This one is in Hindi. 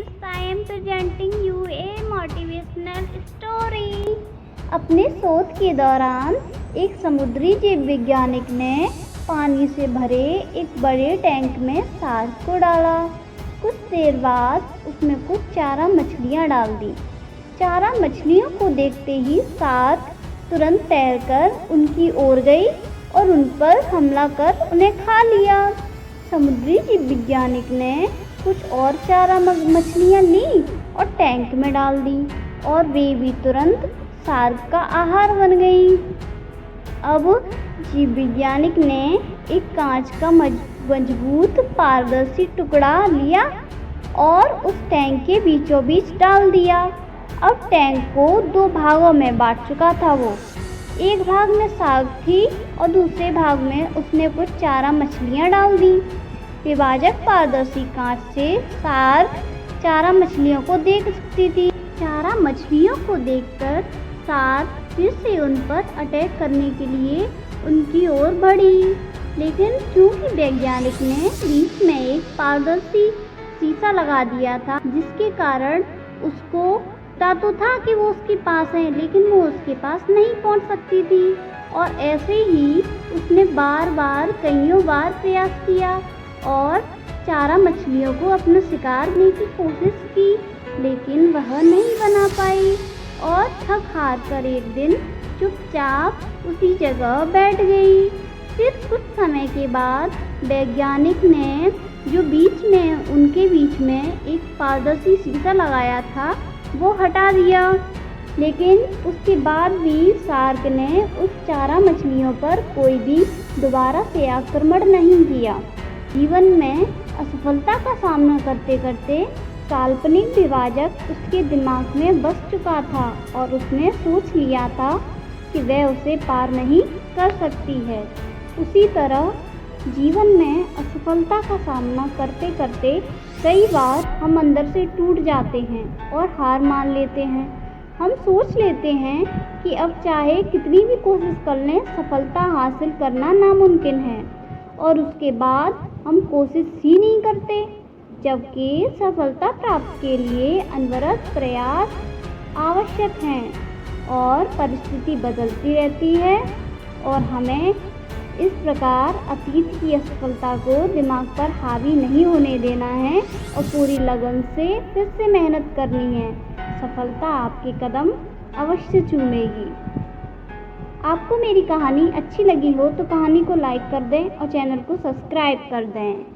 friends, I am presenting you a motivational story. अपने शोध के दौरान एक समुद्री जीव वैज्ञानिक ने पानी से भरे एक बड़े टैंक में शार्क को डाला। कुछ देर बाद उसमें कुछ चारा मछलियाँ डाल दी। चारा मछलियों को देखते ही शार्क तुरंत तैरकर उनकी ओर गई और उन पर हमला कर उन्हें खा लिया। समुद्री जीव वैज्ञानिक ने कुछ और चारा मछलियाँ ली और टैंक में डाल दी और वे भी तुरंत शार्क का आहार बन गई। अब जीव वैज्ञानिक ने एक कांच का मजबूत पारदर्शी टुकड़ा लिया और उस टैंक के बीचों बीच डाल दिया। अब टैंक को दो भागों में बांट चुका था वो। एक भाग में शार्क थी और दूसरे भाग में उसने कुछ चारा मछलियाँ डाल दी। विभाजक पारदर्शी कांच से शार्क चारा मछलियों को देख सकती थी। चारा मछलियों को देखकर शार्क फिर से उन पर अटैक करने के लिए उनकी ओर बढ़ी, लेकिन चूंकि वैज्ञानिक ने बीच में एक पारदर्शी शीशा लगा दिया था, जिसके कारण उसको पता तो था कि वो उसके पास है, लेकिन वो उसके पास नहीं पहुंच सकती थी। और ऐसे ही उसने बार बार कईयों बार प्रयास किया और चारा मछलियों को अपना शिकार करने की कोशिश की, लेकिन वह नहीं बना पाई और थक हार कर एक दिन चुपचाप उसी जगह बैठ गई। फिर कुछ समय के बाद वैज्ञानिक ने जो उनके बीच में एक पारदर्शी शीशा लगाया था वो हटा दिया, लेकिन उसके बाद भी शार्क ने उस चारा मछलियों पर कोई भी दोबारा से आक्रमण नहीं किया। जीवन में असफलता का सामना करते करते काल्पनिक विभाजक उसके दिमाग में बस चुका था और उसने सोच लिया था कि वह उसे पार नहीं कर सकती है। उसी तरह जीवन में असफलता का सामना करते करते कई बार हम अंदर से टूट जाते हैं और हार मान लेते हैं। हम सोच लेते हैं कि अब चाहे कितनी भी कोशिश कर लें, सफलता हासिल करना नामुमकिन है, और उसके बाद हम कोशिश ही नहीं करते, जबकि सफलता प्राप्ति के लिए अनवरत प्रयास आवश्यक हैं और परिस्थिति बदलती रहती है। और हमें इस प्रकार अतीत की असफलता को दिमाग पर हावी नहीं होने देना है और पूरी लगन से फिर से मेहनत करनी है। सफलता आपके कदम अवश्य चूमेगी। आपको मेरी कहानी अच्छी लगी हो तो कहानी को लाइक कर दें और चैनल को सब्सक्राइब कर दें।